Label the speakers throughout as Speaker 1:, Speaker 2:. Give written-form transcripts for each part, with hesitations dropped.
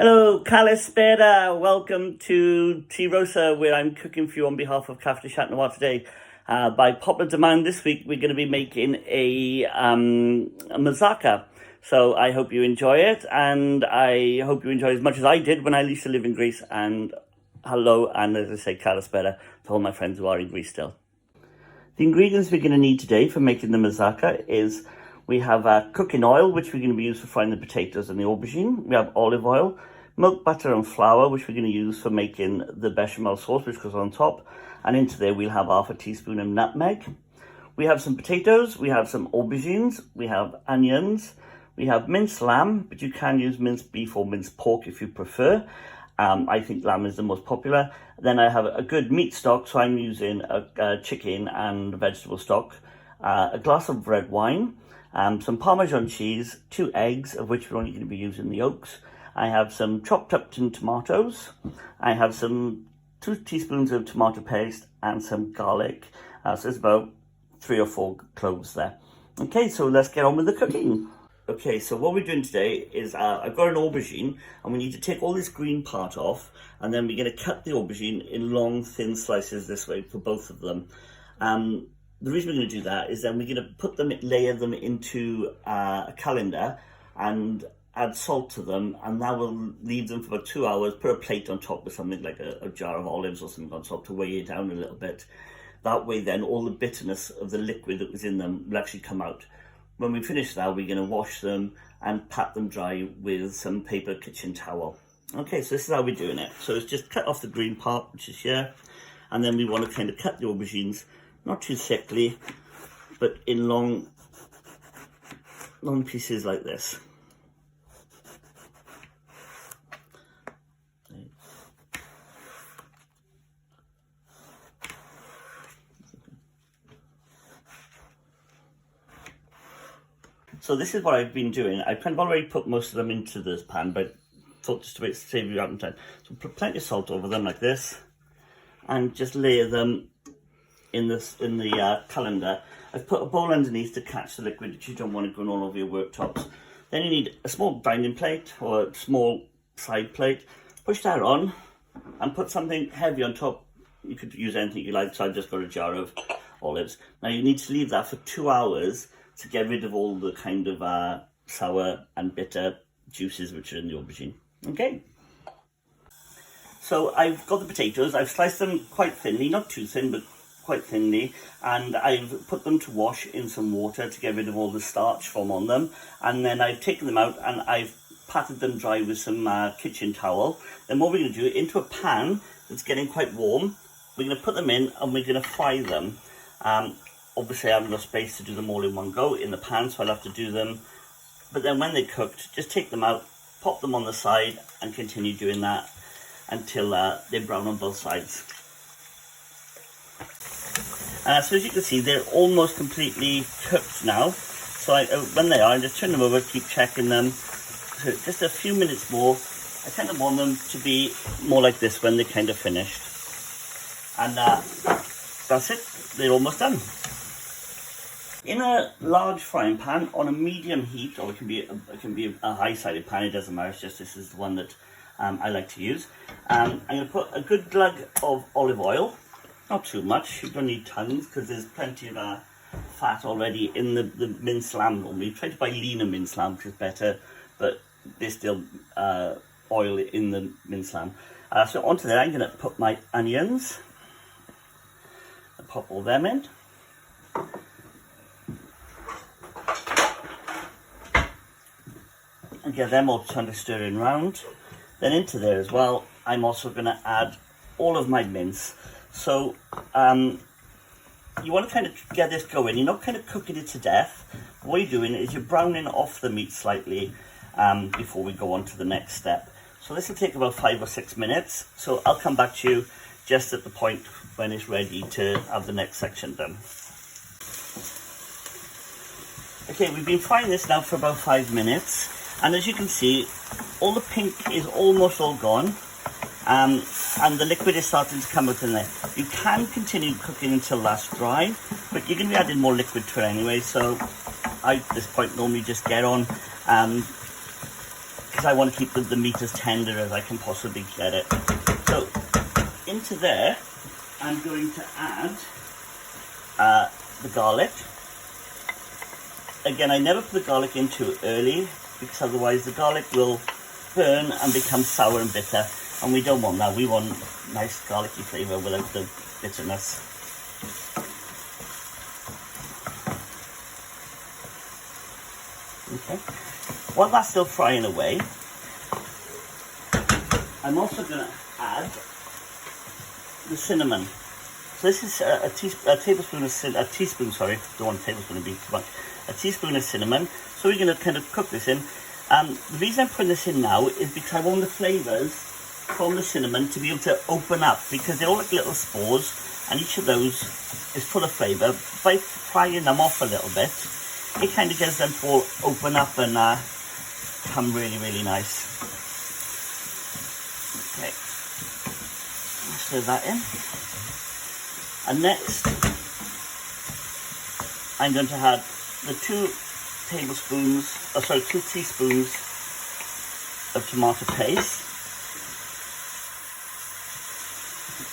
Speaker 1: Hello, Calispera. Welcome to Tea Rosa, where I'm cooking for you on behalf of Cafe de Chat Noir today. By popular demand this week, we're going to be making a moussaka. So I hope you enjoy it, and I hope you enjoy it as much as I did when I used to live in Greece. And hello, and as I say, Calispera to all my friends who are in Greece still. The ingredients we're going to need today for making the moussaka is we have cooking oil, which we're going to be used for frying the potatoes and the aubergine. We have olive oil, milk, butter and flour, which we're going to use for making the bechamel sauce, which goes on top. And into there we'll have half a teaspoon of nutmeg. We have some potatoes, we have some aubergines, we have onions, we have minced lamb, but you can use minced beef or minced pork if you prefer. I think lamb is the most popular. Then I have a good meat stock, so I'm using a chicken and vegetable stock, a glass of red wine, some Parmesan cheese, 2 eggs, of which we're only going to be using the yolks. I have some chopped up tin tomatoes. I have some 2 teaspoons of tomato paste and some garlic. So there's about 3 or 4 cloves there. Okay, so let's get on with the cooking. Okay, so what we're doing today is I've got an aubergine, and we need to take all this green part off, and then we're going to cut the aubergine in long, thin slices this way for both of them. The reason we're going to do that is then we're going to layer them into a colander and add salt to them, and that will leave them for about 2 hours. Put a plate on top with something like a jar of olives or something on top to weigh it down a little bit. That way then all the bitterness of the liquid that was in them will actually come out. When we finish that, we're going to wash them and pat them dry with some paper kitchen towel. Okay, so this is how we're doing it. So it's just cut off the green part, which is here, and then we want to kind of cut the aubergines, not too thickly, but in long pieces like this. So this is what I've been doing. I've kind of already put most of them into this pan, but thought just to save you out of time. So put plenty of salt over them like this, and just layer them in the colander. I've put a bowl underneath to catch the liquid that you don't want it going all over your worktops. Then you need a small dining plate or a small side plate. Push that on and put something heavy on top. You could use anything you like, so I've just got a jar of olives. Now you need to leave that for 2 hours to get rid of all the kind of sour and bitter juices which are in the aubergine. Okay. So I've got the potatoes. I've sliced them quite thinly, not too thin, but quite thinly, and I've put them to wash in some water to get rid of all the starch from on them. And then I've taken them out and I've patted them dry with some kitchen towel. Then what we're going to do, into a pan that's getting quite warm, we're going to put them in and we're going to fry them. Obviously I haven't got space to do them all in one go in the pan, so I'll have to do them. But then when they're cooked, just take them out, pop them on the side, and continue doing that until they're brown on both sides. So as you can see, they're almost completely cooked now. So when they are, I just turn them over, keep checking them. So just a few minutes more. I kind of want them to be more like this when they're kind of finished. And that's it, they're almost done. In a large frying pan on a medium heat, or it can be a high-sided pan, it doesn't matter, it's just this is the one that I like to use. I'm going to put a good glug of olive oil, not too much, you don't need tons because there's plenty of fat already in the minced lamb. Normally try to buy leaner minced lamb because it's better, but there's still oil in the minced lamb. So onto there I'm going to put my onions, and pop all them in. And get them all kind of stirring round. Then into there as well, I'm also going to add all of my mince. So you want to kind of get this going. You're not kind of cooking it to death. What you're doing is you're browning off the meat slightly before we go on to the next step. So this will take about 5 or 6 minutes. So I'll come back to you just at the point when it's ready to have the next section done. Okay, we've been frying this now for about 5 minutes. And as you can see, all the pink is almost all gone, and the liquid is starting to come out in there. You can continue cooking until that's dry, but you're going to be adding more liquid to it anyway, so I at this point normally just get on because I want to keep the meat as tender as I can possibly get it. So into there, I'm going to add the garlic. Again, I never put the garlic in too early, because otherwise the garlic will burn and become sour and bitter, and we don't want that. We want nice garlicky flavour without the bitterness. Okay, while that's still frying away, I'm also going to add the cinnamon. So this is a teaspoon of cinnamon. A teaspoon of cinnamon. So we're going to kind of cook this in. The reason I'm putting this in now is because I want the flavours from the cinnamon to be able to open up, because they're all like little spores, and each of those is full of flavour. By frying them off a little bit, it kind of gets them to all open up and become really, really nice. Okay, stir that in. And next, I'm going to add the 2 teaspoons of tomato paste.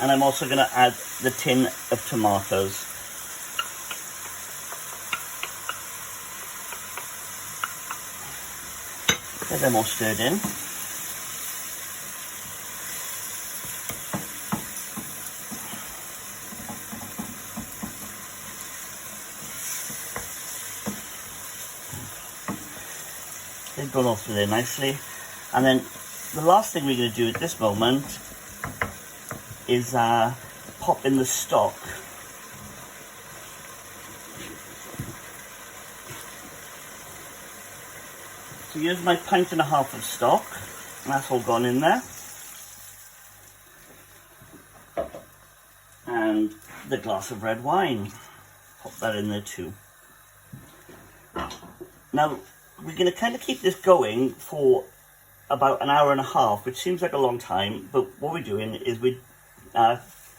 Speaker 1: And I'm also going to add the tin of tomatoes. Get them all stirred in. They've gone all through there nicely. And then the last thing we're going to do at this moment is pop in the stock. So here's my pint and a half of stock, and that's all gone in there. And the glass of red wine, pop that in there too. Now we're going to kind of keep this going for about an hour and a half, which seems like a long time, but what we're doing is we're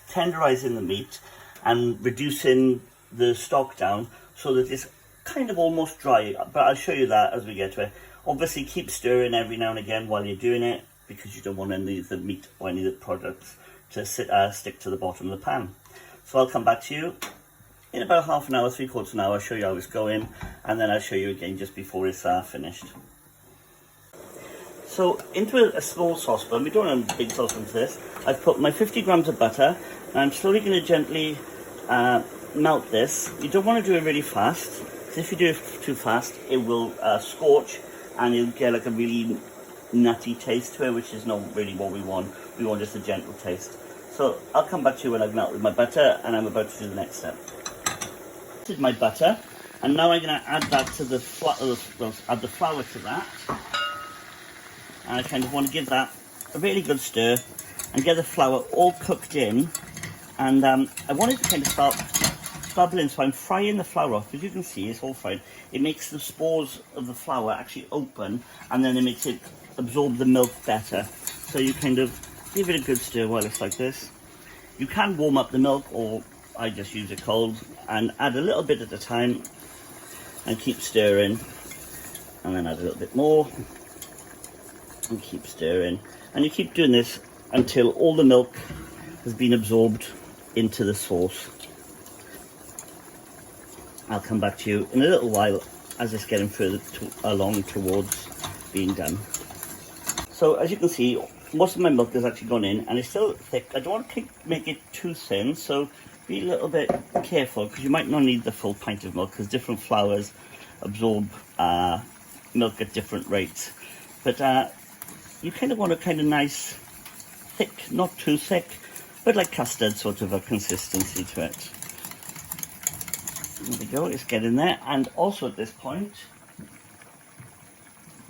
Speaker 1: tenderizing the meat and reducing the stock down so that it's kind of almost dry, but I'll show you that as we get to it. Obviously keep stirring every now and again while you're doing it, because you don't want any of the meat or any of the products to stick to the bottom of the pan. So I'll come back to you in about half an hour, 3/4 of an hour. I'll show you how it's going, and then I'll show you again just before it's finished. So into a small saucepan, we don't have a big saucepan for this, I've put my 50 grams of butter, and I'm slowly going to gently melt this. You don't want to do it really fast, because if you do it too fast, it will scorch, and you'll get like a really nutty taste to it, which is not really what we want. We want just a gentle taste. So I'll come back to you when I've melted my butter, and I'm about to do the next step. This is my butter, and now I'm going to add that to the add the flour to that. And I kind of want to give that a really good stir and get the flour all cooked in. And I want it to kind of start bubbling, so I'm frying the flour off. As you can see, it's all fried. It makes the spores of the flour actually open, and then it makes it absorb the milk better. So you kind of give it a good stir while it's like this. You can warm up the milk, or I just use it cold, and add a little bit at a time and keep stirring, and then add a little bit more and keep stirring, and you keep doing this until all the milk has been absorbed into the sauce. I'll come back to you in a little while as it's getting further along towards being done. So as you can see, most of my milk has actually gone in, and it's still thick. I don't want to make it too thin, so be a little bit careful, because you might not need the full pint of milk, because different flours absorb milk at different rates. But you kind of want a kind of nice thick, not too thick, but like custard sort of a consistency to it. There we go, it's getting there. And also at this point,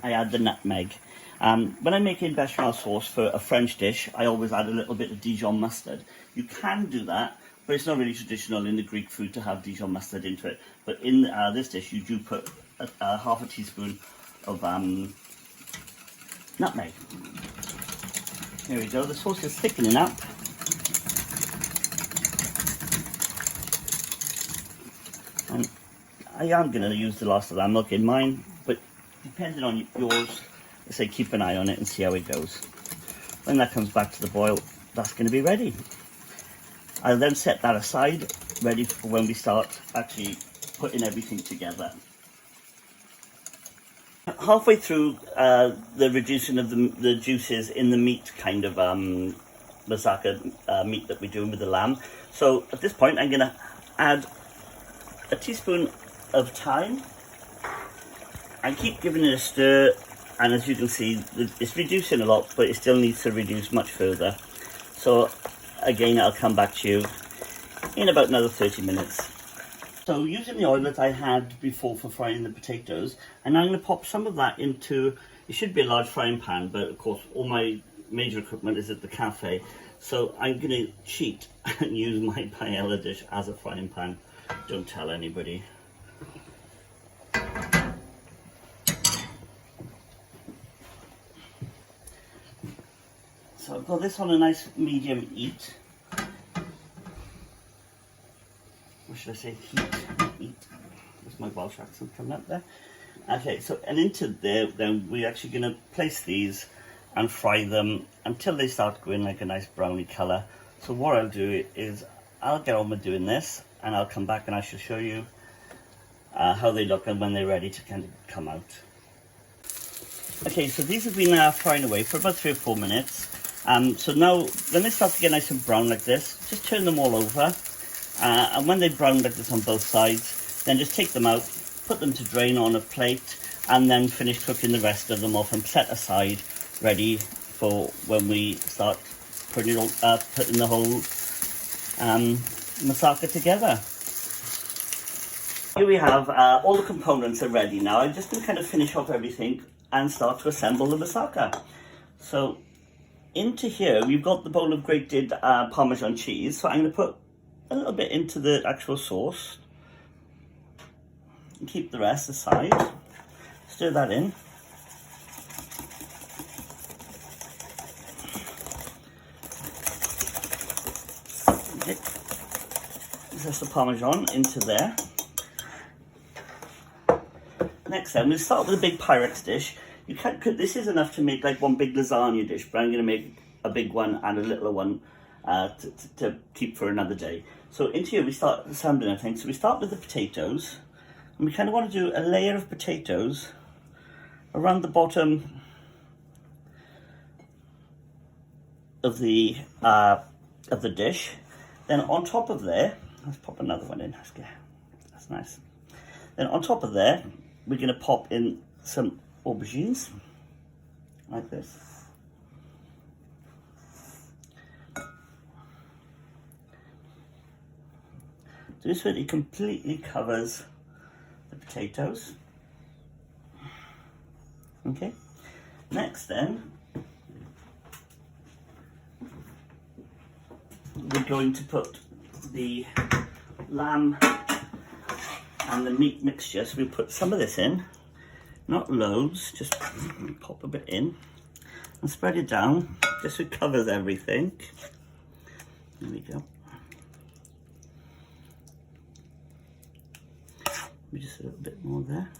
Speaker 1: I add the nutmeg. When I'm making bechamel sauce for a French dish, I always add a little bit of Dijon mustard. You can do that, but it's not really traditional in the Greek food to have Dijon mustard into it. But in this dish, you do put half a teaspoon of nutmeg. There we go, the sauce is thickening up. And I am going to use the last of that milk in mine, but depending on yours, say keep an eye on it and see how it goes. When that comes back to the boil, that's going to be ready. I'll then set that aside, ready for when we start actually putting everything together. Halfway through the reducing of the juices in the meat kind of moussaka meat that we're doing with the lamb. So at this point I'm going to add a teaspoon of thyme and keep giving it a stir, and as you can see it's reducing a lot, but it still needs to reduce much further. So again, I'll come back to you in about another 30 minutes. So using the oil that I had before for frying the potatoes, and I'm going to pop some of that into, it should be a large frying pan, but of course all my major equipment is at the cafe. So I'm going to cheat and use my paella dish as a frying pan. Don't tell anybody. So I've got this on a nice medium heat. Or should I say heat? There's my Welsh accent coming up there. Okay, so and into there, then we're actually going to place these and fry them until they start going like a nice browny colour. So what I'll do is I'll get on with doing this, and I'll come back and I shall show you how they look and when they're ready to kind of come out. Okay, so these have been frying away for about 3 or 4 minutes. So now when they start to get nice and brown like this, just turn them all over. And when they brown like this on both sides, then just take them out, put them to drain on a plate, and then finish cooking the rest of them off and set aside, ready for when we start putting the whole moussaka together. Here we have all the components are ready now. I'm just going to kind of finish off everything and start to assemble the moussaka. So into here we've got the bowl of grated Parmesan cheese. So I'm going to put a little bit into the actual sauce and keep the rest aside. Stir that in. Okay. Just the Parmesan into there. Next then, we'll start with a big Pyrex dish. You can cook, this is enough to make like one big lasagna dish, but I'm going to make a big one and a little one to keep for another day. So into here we start assembling everything. So we start with the potatoes, and we kind of want to do a layer of potatoes around the bottom of the dish. Then on top of there, let's pop another one in. That's nice. Then on top of there, we're going to pop in some aubergines like this. So this really completely covers the potatoes. Okay. Next then, we're going to put the lamb and the meat mixture. So we put some of this in, not loads, just pop a bit in and spread it down just so it covers everything. There we go. Just a little bit more there.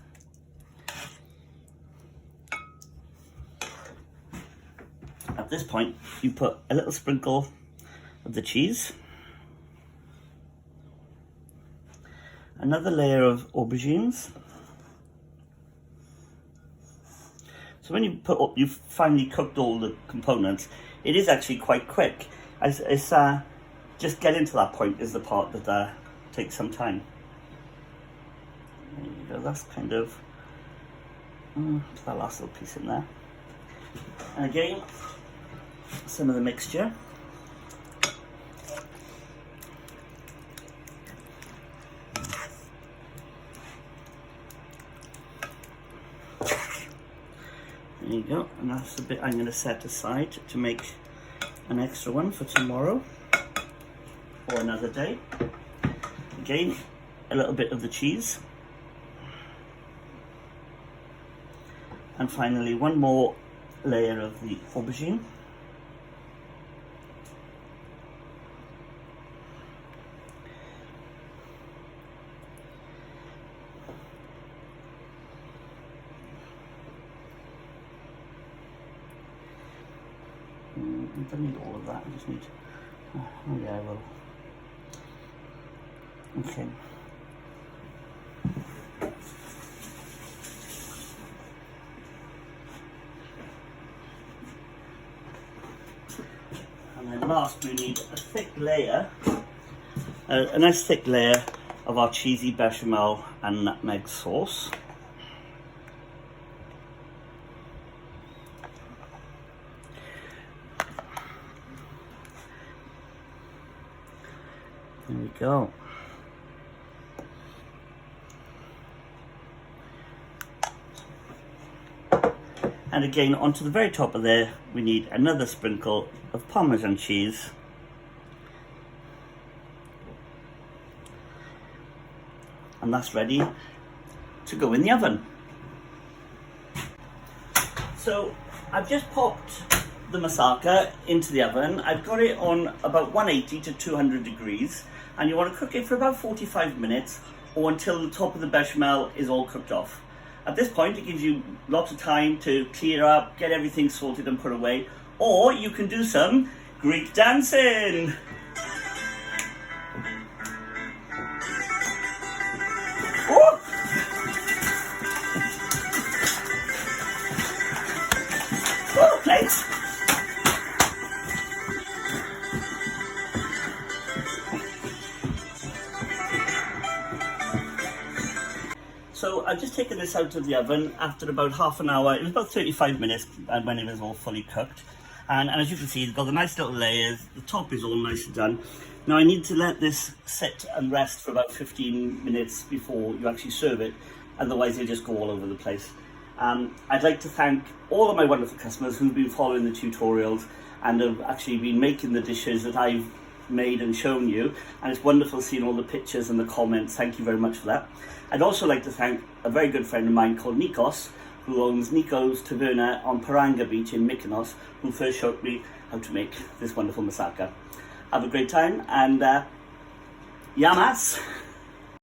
Speaker 1: At this point, you put a little sprinkle of the cheese, another layer of aubergines. So when you've finally cooked all the components, it is actually quite quick. It's just getting to that point is the part that takes some time. There you go, that's kind of that last little piece in there. And again, some of the mixture. There you go, and that's the bit I'm going to set aside to make an extra one for tomorrow or another day. Again, a little bit of the cheese. And finally, one more layer of the aubergine. I don't need all of that, I just need, oh yeah, I will. Okay. And then last we need a thick layer, a nice thick layer of our cheesy bechamel and nutmeg sauce. There we go. And again, onto the very top of there, we need another sprinkle of Parmesan cheese. And that's ready to go in the oven. So I've just popped the moussaka into the oven. I've got it on about 180 to 200 degrees, and you want to cook it for about 45 minutes or until the top of the bechamel is all cooked off. At this point, it gives you lots of time to clear up, get everything sorted and put away, or you can do some Greek dancing. Oh! Oh, plates! So I've just taken this out of the oven after about half an hour. It was about 35 minutes when it was all fully cooked. And as you can see, it's got the nice little layers. The top is all nicely done. Now I need to let this sit and rest for about 15 minutes before you actually serve it. Otherwise they just go all over the place. I'd like to thank all of my wonderful customers who've been following the tutorials and have actually been making the dishes that I've made and shown you, and it's wonderful seeing all the pictures and the comments. Thank you very much for that. I'd also like to thank a very good friend of mine called Nikos, who owns Nikos taverna on Paranga beach in Mykonos, who first showed me how to make this wonderful moussaka. Have a great time, and yamas!